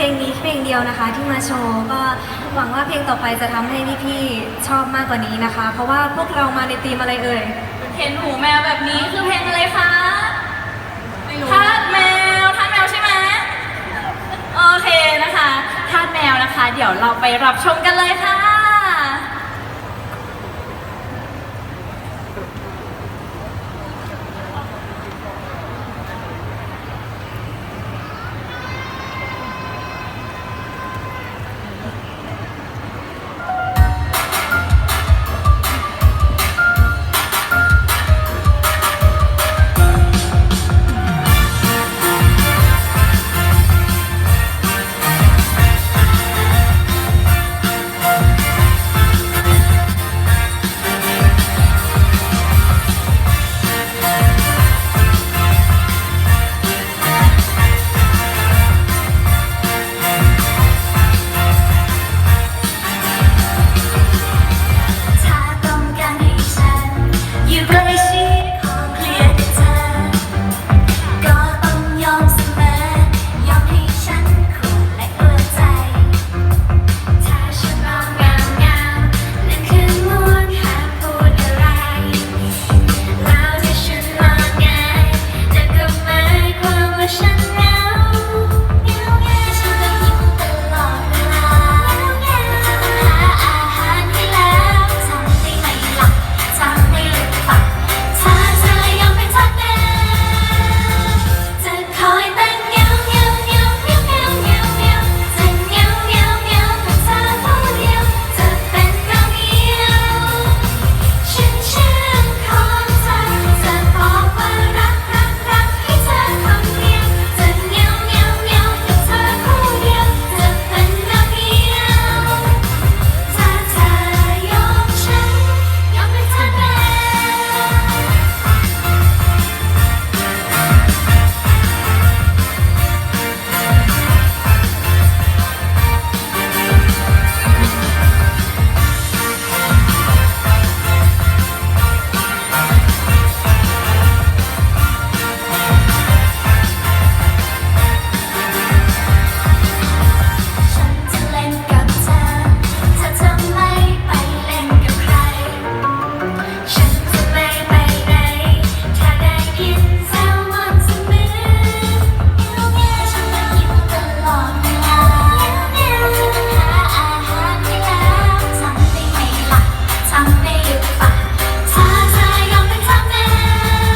ลงนี้เพลงเดียวนะคะที่มาโชว์ก็หวังว่าเพลงต่อไปจะทำให้พี่ๆชอบมากกว่านี้นะคะ เพราะว่าพวกเรามาในธีมอะไรเอ่ยเห็นหูแมวแบบนี้คือเพลงอะไรคะไม่รู้ทาสแมวใช่ไหมโอเคนะคะทาสแมวนะคะเดี๋ยวเราไปรับชมกันเลยค่ะ